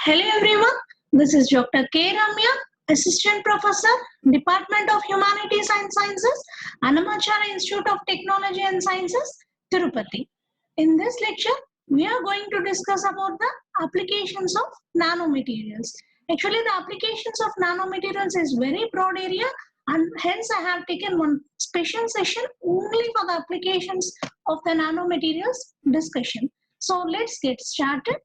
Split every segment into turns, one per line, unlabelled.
Hello everyone, this is Dr. K. Ramya, Assistant Professor, Department of Humanities and Sciences, Annamachara Institute of Technology and Sciences, Tirupati. In this lecture, we are going to discuss about the applications of nanomaterials. Actually, the applications of nanomaterials is very broad area, and hence I have taken one special session only for the applications of the nanomaterials discussion. So let's get started.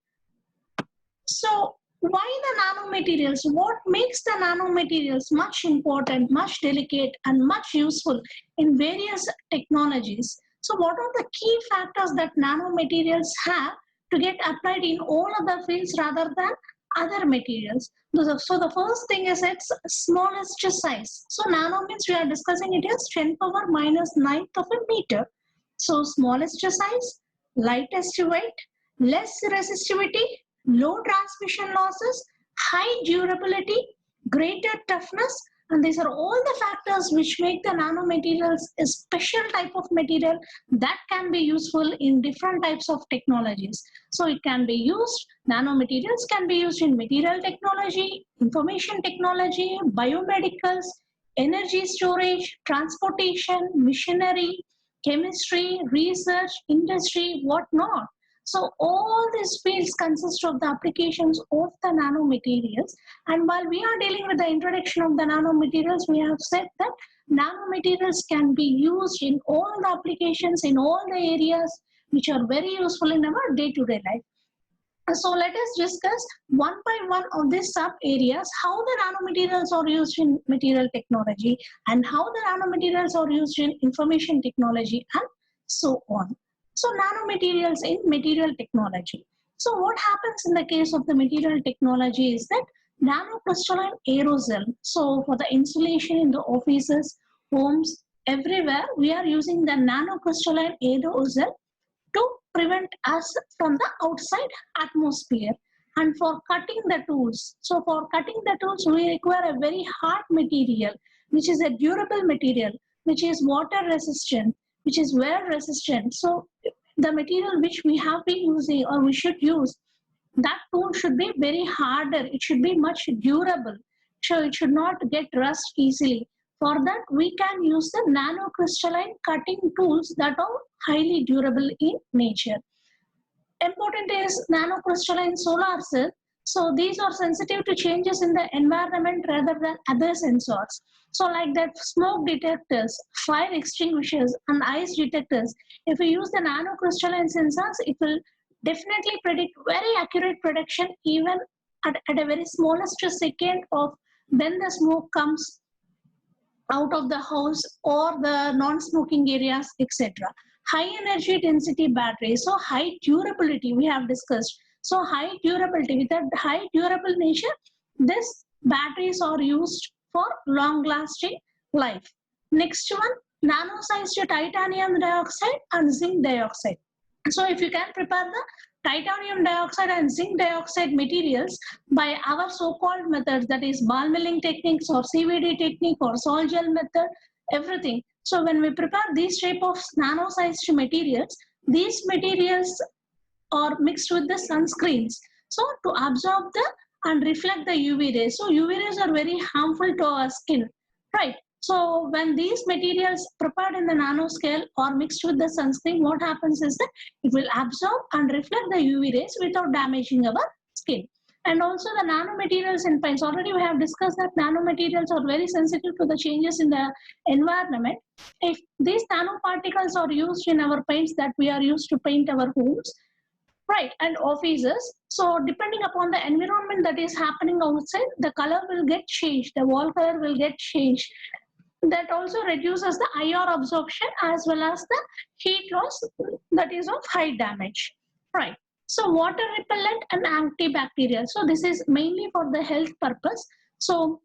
So why the nanomaterials? What makes the nanomaterials much important, much delicate, and much useful in various technologies? So what are the key factors that nanomaterials have to get applied in all other fields rather than other materials? So the first thing is its smallest size. So nano means we are discussing it as 10 power minus 9th of a meter. So smallest size, lightest weight, less resistivity, low transmission losses, high durability, greater toughness, and these are all the factors which make the nanomaterials a special type of material that can be useful in different types of technologies. So it can be used, nanomaterials can be used in material technology, information technology, biomedicals, energy storage, transportation, machinery, chemistry, research, industry, whatnot. So all these fields consist of the applications of the nanomaterials. And while we are dealing with the introduction of the nanomaterials, we have said that nanomaterials can be used in all the applications, in all the areas which are very useful in our day-to-day life. So let us discuss one by one of these sub areas, how the nanomaterials are used in material technology and how the nanomaterials are used in information technology and so on. So nanomaterials in material technology. So what happens in the case of the material technology is that nanocrystalline aerosol. So for the insulation in the offices, homes, everywhere, we are using the nanocrystalline aerosol to prevent us from the outside atmosphere. And for cutting the tools, so for cutting the tools, we require a very hard material, which is a durable material, which is water resistant, which is wear resistant. So the material which we have been using or we should use, that tool should be very harder. It should be much durable. So it should not get rust easily. For that, we can use the nanocrystalline cutting tools that are highly durable in nature. Important is nanocrystalline solar cell. So these are sensitive to changes in the environment rather than other sensors. So like that smoke detectors, fire extinguishers, and ice detectors, if we use the nanocrystalline sensors, it will definitely predict very accurate prediction even at a very smallest second of when the smoke comes out of the house or the non-smoking areas, etc. High energy density batteries, so high durability we have discussed. So high durability, with that high durable nature, these batteries are used for long lasting life. Next one, nano-sized titanium dioxide and zinc dioxide. So if you can prepare the titanium dioxide and zinc dioxide materials by our so-called methods, that is ball milling techniques or CVD technique or sol gel method, everything. So when we prepare these type of nano-sized materials, these materials are mixed with the sunscreens. So to absorb the and reflect the UV rays. So UV rays are very harmful to our skin, right? So when these materials prepared in the nanoscale or mixed with the sunscreen, what happens is that it will absorb and reflect the UV rays without damaging our skin. And also the nanomaterials in paints. Already we have discussed that nanomaterials are very sensitive to the changes in the environment. If these nanoparticles are used in our paints that we are used to paint our homes, right, and offices, so depending upon the environment that is happening outside, the color will get changed, the wall color will get changed. That also reduces the IR absorption as well as the heat loss that is of high damage, right? So water repellent and antibacterial, so this is mainly for the health purpose. So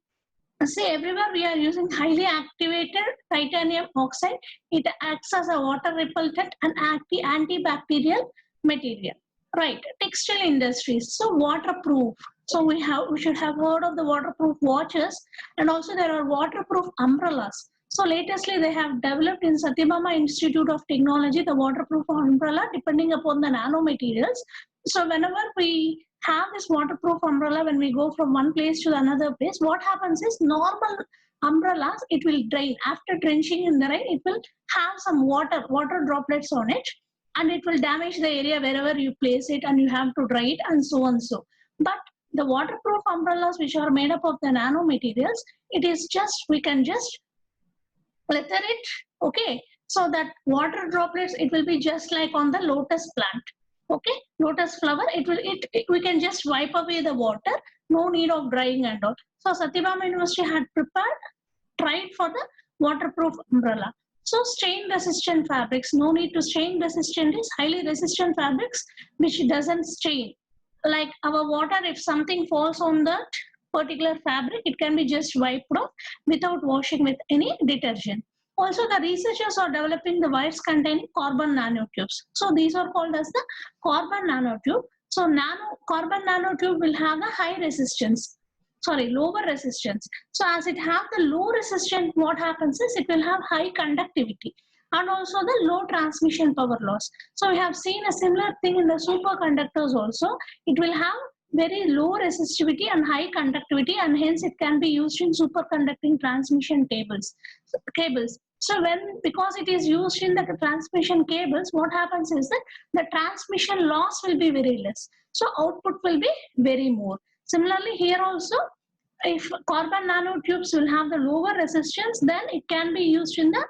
see, everywhere we are using highly activated titanium oxide. It acts as a water repellent and antibacterial material. Right, textile industries. So waterproof. So we should have heard of the waterproof watches, and also there are waterproof umbrellas. So latestly they have developed in Satyabama Institute of Technology the waterproof umbrella depending upon the nanomaterials. So whenever we have this waterproof umbrella when we go from one place to another place, what happens is normal umbrellas, it will drain. After drenching in the rain, it will have some water droplets on it, and it will damage the area wherever you place it, and you have to dry it and so on so. But the waterproof umbrellas which are made up of the nano materials, it is just, we can just leather it, okay, so that water droplets, it will be just like on the lotus plant, okay, lotus flower, we can just wipe away the water, no need of drying and all. So Satyabama University had tried for the waterproof umbrella. So stain resistant fabrics, no need to stain resistant, is highly resistant fabrics which doesn't stain. Like our water, if something falls on that particular fabric, it can be just wiped off without washing with any detergent. Also, the researchers are developing the wires containing carbon nanotubes. So these are called as the carbon nanotube. So carbon nanotube will have a lower resistance. So as it have the low resistance, what happens is it will have high conductivity and also the low transmission power loss. So we have seen a similar thing in the superconductors also. It will have very low resistivity and high conductivity, and hence it can be used in superconducting transmission cables. So because it is used in the transmission cables, what happens is that the transmission loss will be very less. So output will be very more. Similarly, here also, if carbon nanotubes will have the lower resistance, then it can be used in the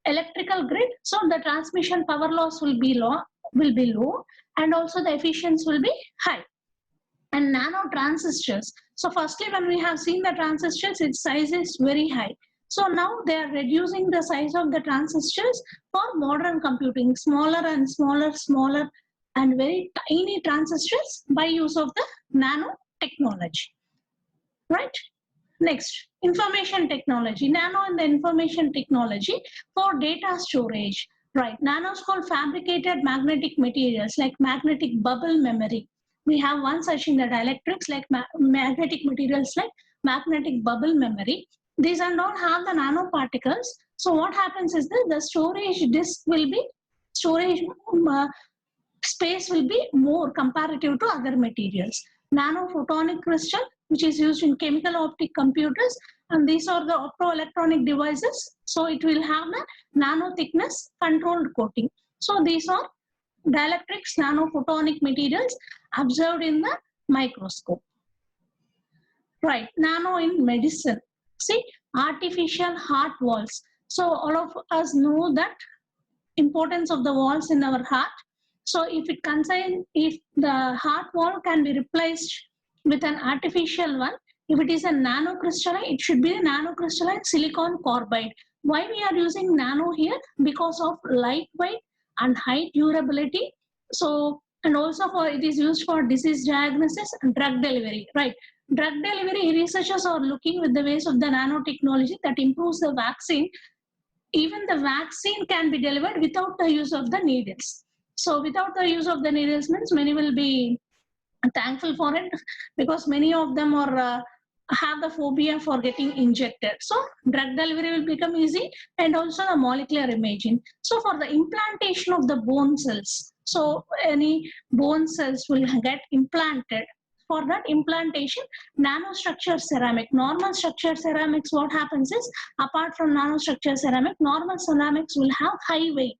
electrical grid. So the transmission power loss will be low, and also the efficiency will be high. And nano transistors. So firstly, when we have seen the transistors, its size is very high. So now they are reducing the size of the transistors for modern computing, smaller and smaller and very tiny transistors by use of the nanotechnology. Right? Next, information technology. Nano and the information technology for data storage. Right. Nano is called fabricated magnetic materials like magnetic bubble memory. We have one such in the dielectrics, like magnetic materials like magnetic bubble memory. These and all have the nanoparticles. So what happens is that the storage disk will be, space will be more comparative to other materials. Nanophotonic crystal, which is used in chemical optic computers, and these are the optoelectronic devices. So it will have a nano thickness controlled coating. So these are dielectrics, nanophotonic materials observed in the microscope. Right, nano in medicine. See, artificial heart walls. So all of us know that importance of the walls in our heart. So if the heart wall can be replaced with an artificial one, if it is a nanocrystalline, it should be a nanocrystalline silicon carbide. Why we are using nano here? Because of lightweight and high durability. So, and also it is used for disease diagnosis and drug delivery, right? Drug delivery, researchers are looking with the ways of the nanotechnology that improves the vaccine. Even the vaccine can be delivered without the use of the needles. So without the use of the needles means many will be thankful for it, because many of them are have the phobia for getting injected. So drug delivery will become easy, and also the molecular imaging. So for the implantation of the bone cells, so any bone cells will get implanted. For that implantation, nanostructured ceramic, normal structured ceramics, what happens is, apart from nanostructured ceramic, normal ceramics will have high weight.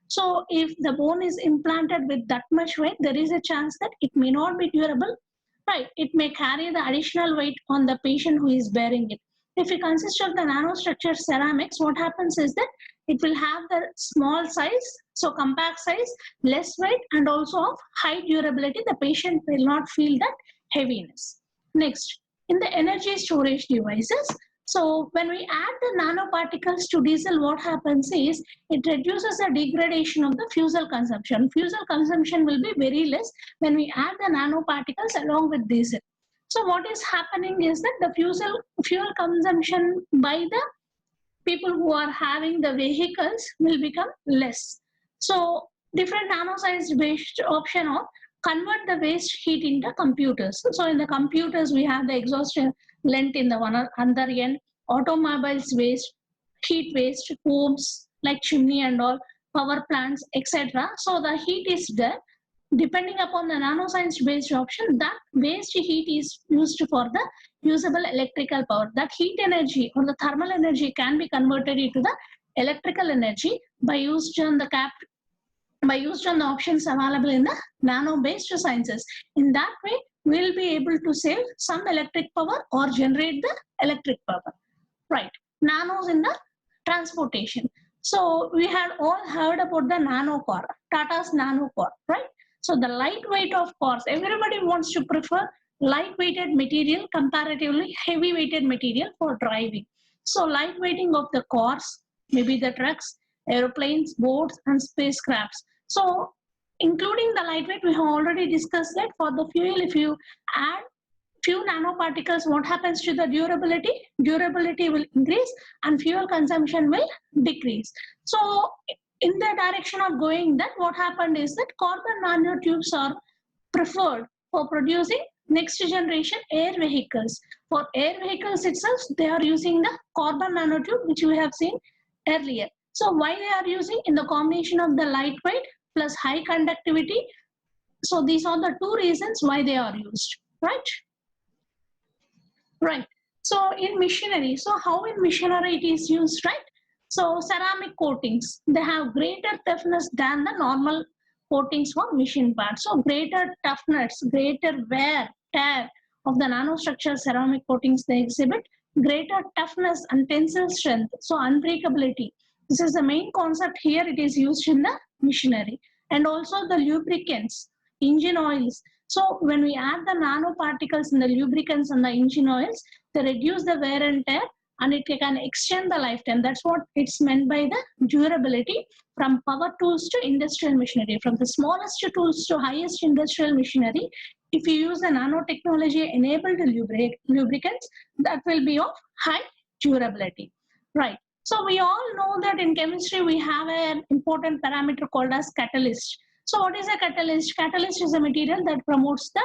So if the bone is implanted with that much weight, there is a chance that it may not be durable, right? It may carry the additional weight on the patient who is bearing it. If it consists of the nanostructured ceramics, what happens is that it will have the small size, so compact size, less weight, and also of high durability. The patient will not feel that heaviness. Next, in the energy storage devices, so when we add the nanoparticles to diesel, what happens is it reduces the degradation of the fuel consumption. Fuel consumption will be very less when we add the nanoparticles along with diesel. So what is happening is that the fuel consumption by the people who are having the vehicles will become less. So different nano-sized waste option of convert the waste heat into computers. So in the computers, we have the exhaust length in the one other end, automobiles waste, heat waste, homes like chimney and all, power plants, etc. So the heat is there. depending upon the nanoscience based option, that waste heat is used for the usable electrical power. That heat energy or the thermal energy can be converted into the electrical energy by used on the options available in the nano-based sciences. In that way, we'll be able to save some electric power or generate the electric power. Right. Nanos in the transportation. So we had all heard about the nano car, Tata's nano car, right? So the lightweight of cars, everybody wants to prefer lightweighted material comparatively heavy weighted material for driving. So lightweighting of the cars, maybe the trucks, aeroplanes, boats, and spacecrafts. So including the lightweight, we have already discussed that for the fuel, if you add few nanoparticles, what happens to the durability? Durability will increase and fuel consumption will decrease. So in the direction of going that, what happened is that carbon nanotubes are preferred for producing next generation air vehicles. For air vehicles itself, they are using the carbon nanotube, which we have seen earlier. So why they are using? In the combination of the lightweight plus high conductivity. So these are the two reasons why they are used, right? Right. So in machinery, so how in machinery it is used, right? So ceramic coatings, they have greater toughness than the normal coatings for machine parts. So greater toughness, greater wear, tear of the nanostructure ceramic coatings they exhibit, greater toughness and tensile strength, so unbreakability. This is the main concept here. It is used in the machinery. And also the lubricants, engine oils. So when we add the nanoparticles in the lubricants and the engine oils, they reduce the wear and tear and it can extend the lifetime. That's what it's meant by the durability from power tools to industrial machinery, from the smallest tools to highest industrial machinery. If you use the nanotechnology enabled lubricants, that will be of high durability. Right. So we all know that in chemistry we have an important parameter called as catalyst. So what is a catalyst? Catalyst is a material that promotes the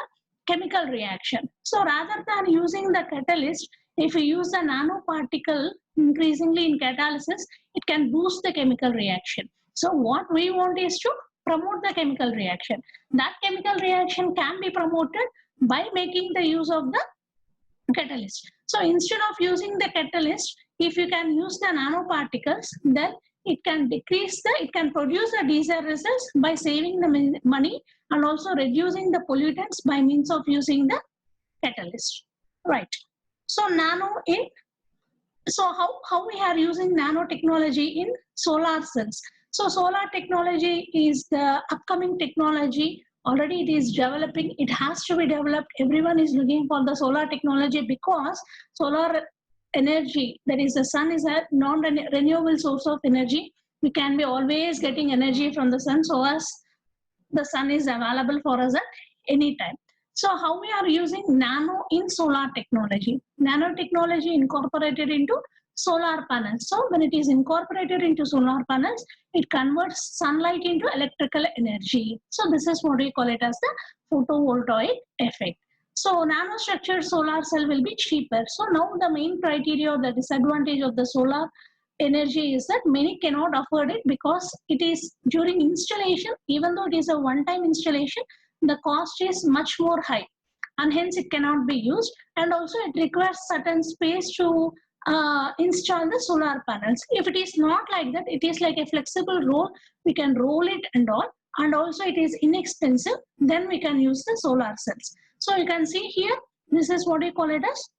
chemical reaction. So rather than using the catalyst, if we use the nanoparticle increasingly in catalysis, it can boost the chemical reaction. So what we want is to promote the chemical reaction. That chemical reaction can be promoted by making the use of the catalyst. So instead of using the catalyst, if you can use the nanoparticles, then it can produce the desired results by saving the money and also reducing the pollutants by means of using the catalyst. Right. So how we are using nanotechnology in solar cells. So solar technology is the upcoming technology. Already it is developing. It has to be developed. Everyone is looking for the solar technology because solar energy, that is the sun, is a non-renewable source of energy. We can be always getting energy from the sun, so as the sun is available for us at any time. So how we are using nano in solar technology? Nanotechnology incorporated into solar panels. So when it is incorporated into solar panels, it converts sunlight into electrical energy. So this is what we call it as the photovoltaic effect. So nanostructured solar cell will be cheaper. So now the main criteria or the disadvantage of the solar energy is that many cannot afford it because it is during installation, even though it is a one-time installation, the cost is much more high and hence it cannot be used, and also it requires certain space to install the solar panels. If it is not like that, it is like a flexible roll, we can roll it and all, and also it is inexpensive, then we can use the solar cells. So you can see here, this is what we call it as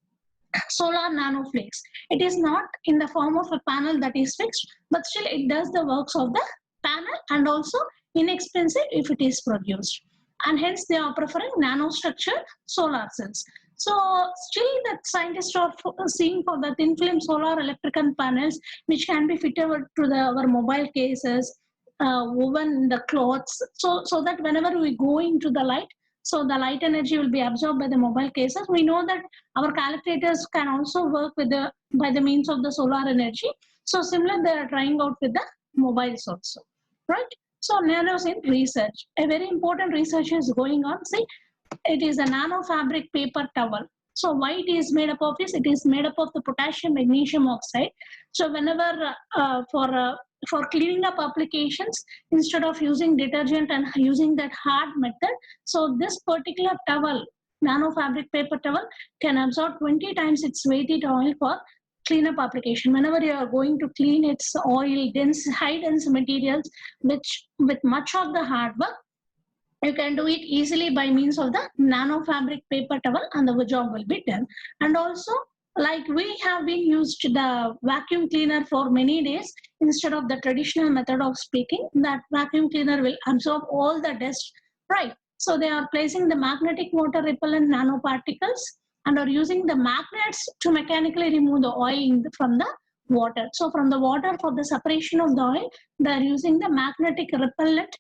solar nanoflakes. It is not in the form of a panel that is fixed, but still it does the works of the panel and also inexpensive if it is produced. And hence they are preferring nanostructured solar cells. So still the scientists are seeing for the thin film solar electrical panels, which can be fitted to our mobile cases, woven the cloths, so that whenever we go into the light, so the light energy will be absorbed by the mobile cases. We know that our calculators can also work with by the means of the solar energy. So similar, they are trying out with the mobiles also, right? So nanos in research, a very important research is going on. See, it is a nano fabric paper towel. So why it is made up of this? It is made up of the potassium magnesium oxide. So whenever for for cleaning up applications instead of using detergent and using that hard method. So this particular towel, nano fabric paper towel, can absorb 20 times its weighted oil for cleanup application. Whenever you are going to clean its oil, dense, high dense materials, which with much of the hard work, you can do it easily by means of the nano fabric paper towel, and the job will be done. And also, like we have been used the vacuum cleaner for many days instead of the traditional method of speaking, that vacuum cleaner will absorb all the dust, right? So they are placing the magnetic water repellent nanoparticles and are using the magnets to mechanically remove the oil from the water. So from the water, for the separation of the oil, they are using the magnetic repellent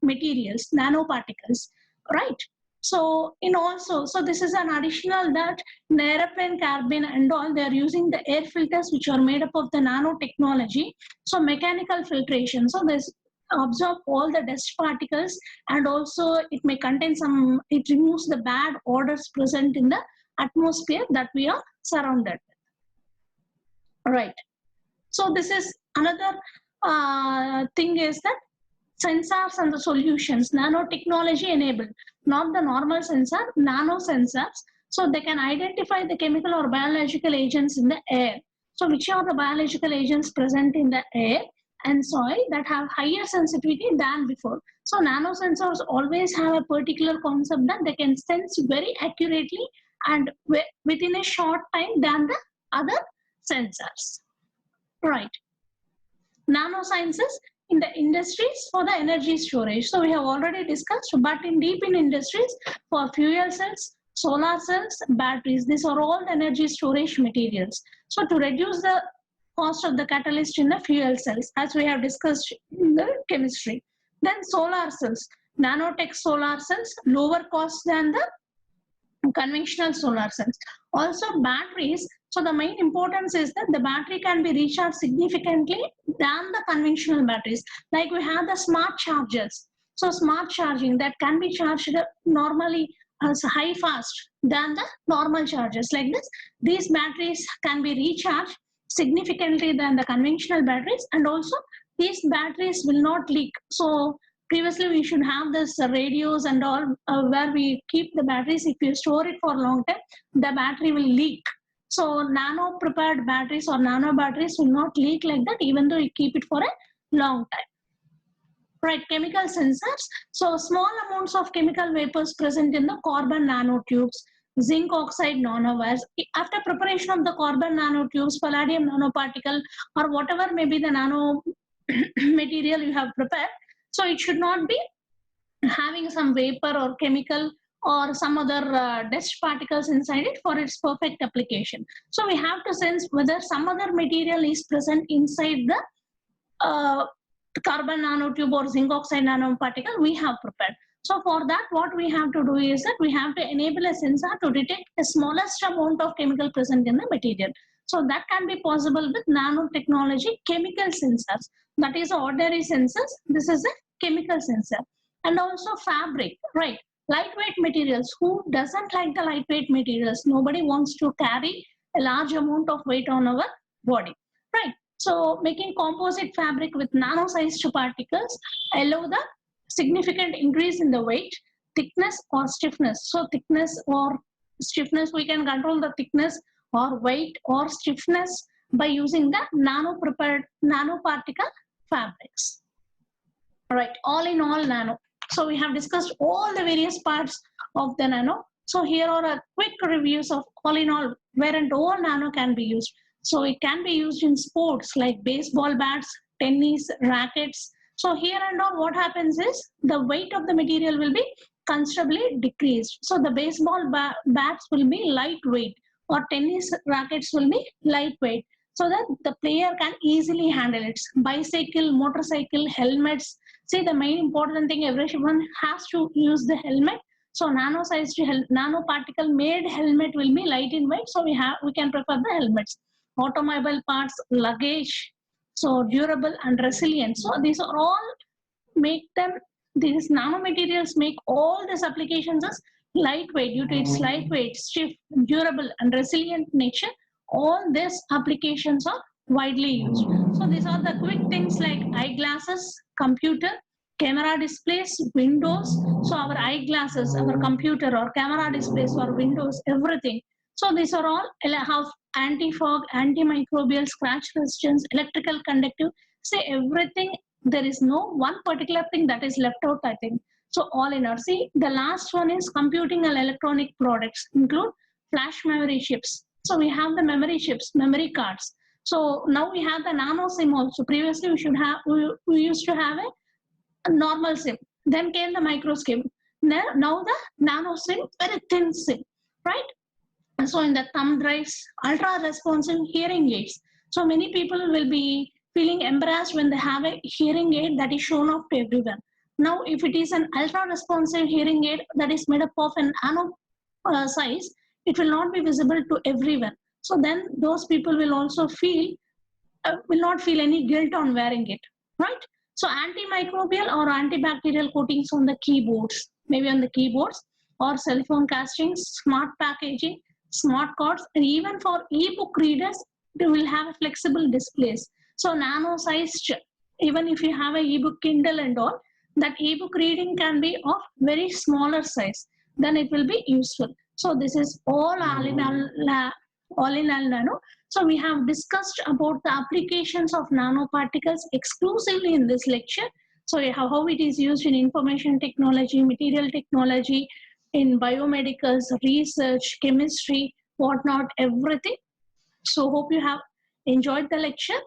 materials, nanoparticles, right? So in also, so this is an additional that in the airplane cabin and all, they are using the air filters which are made up of the nanotechnology. So mechanical filtration. So this absorb all the dust particles, and also it may contain some, it removes the bad odors present in the atmosphere that we are surrounded with. Right. So this is another thing is that sensors and the solutions, nanotechnology enabled, not the normal sensor, nano sensors. So they can identify the chemical or biological agents in the air. So which are the biological agents present in the air and soil that have higher sensitivity than before. So nano sensors always have a particular concept that they can sense very accurately and within a short time than the other sensors. Right. Nanosciences in the industries for the energy storage. So we have already discussed, but in deep in industries for fuel cells, solar cells, batteries, these are all energy storage materials. So to reduce the cost of the catalyst in the fuel cells, as we have discussed in the chemistry. Then solar cells, nanotech solar cells, lower cost than the conventional solar cells. Also batteries, so the main importance is that the battery can be recharged significantly than the conventional batteries. Like we have the smart chargers. So smart charging that can be charged normally as high fast than the normal chargers like this. These batteries can be recharged significantly than the conventional batteries, and also these batteries will not leak. So previously we should have this radios and all where we keep the batteries. If you store it for a long time, the battery will leak. So nano prepared batteries or nano batteries will not leak like that, even though you keep it for a long time. Right, chemical sensors. So small amounts of chemical vapors present in the carbon nanotubes, zinc oxide nanowires. After preparation of the carbon nanotubes, palladium nanoparticle, or whatever may be the nano material you have prepared, so it should not be having some vapor or chemical or some other dust particles inside it for its perfect application. So we have to sense whether some other material is present inside the carbon nanotube or zinc oxide nanoparticle we have prepared. So for that, what we have to do is that we have to enable a sensor to detect the smallest amount of chemical present in the material. So that can be possible with nanotechnology chemical sensors. That is ordinary sensors. This is a chemical sensor. And also fabric, right? Lightweight materials. Who doesn't like the lightweight materials? Nobody wants to carry a large amount of weight on our body, right? So making composite fabric with nano-sized particles allow the significant increase in the weight, thickness or stiffness. So thickness or stiffness, we can control the thickness or weight or stiffness by using the nano-prepared nanoparticle fabrics. All right, all in all nano. So we have discussed all the various parts of the nano. So here are a quick reviews of all in all where and all nano can be used. So it can be used in sports like baseball bats, tennis, rackets. So here and all what happens is the weight of the material will be considerably decreased. So the baseball bats will be lightweight or tennis rackets will be lightweight so that the player can easily handle it. Bicycle, motorcycle, helmets. See, the main important thing, everyone has to use the helmet. So nano-sized nanoparticle made helmet will be light in weight. So we can prefer the helmets. Automobile parts, luggage, so durable and resilient. So these are all make them, these nanomaterials make all these applications as lightweight due to its lightweight, stiff, durable and resilient nature. All these applications are widely used. So these are the quick things like eyeglasses, computer, camera displays, windows. So our eyeglasses, our computer or camera displays or windows, everything. So these are all have anti-fog, antimicrobial, scratch resistance, electrical conductive. Say everything. There is no one particular thing that is left out, I think. So all in all, see the last one is computing and electronic products include flash memory chips. So we have the memory chips, memory cards. So now we have the nano SIM also. Previously we used to have a normal SIM. Then came the micro SIM. Now the nano SIM, very thin SIM, right? So in the thumb drives, ultra responsive hearing aids. So many people will be feeling embarrassed when they have a hearing aid that is shown off to everyone. Now if it is an ultra responsive hearing aid that is made up of an nano size, it will not be visible to everyone. So then those people will also will not feel any guilt on wearing it, right? So antimicrobial or antibacterial coatings on the keyboards, maybe on the keyboards or cell phone castings, smart packaging, smart cards, and even for e-book readers, they will have flexible displays. So nano sized, even if you have a e-book Kindle and all, that e-book reading can be of very smaller size. Then it will be useful. So this is all in all nano. So we have discussed about the applications of nanoparticles exclusively in this lecture. So how it is used in information technology, material technology, in biomedicals, research, chemistry, whatnot, everything. So hope you have enjoyed the lecture.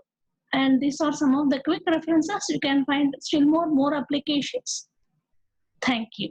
And these are some of the quick references. You can find still more applications. Thank you.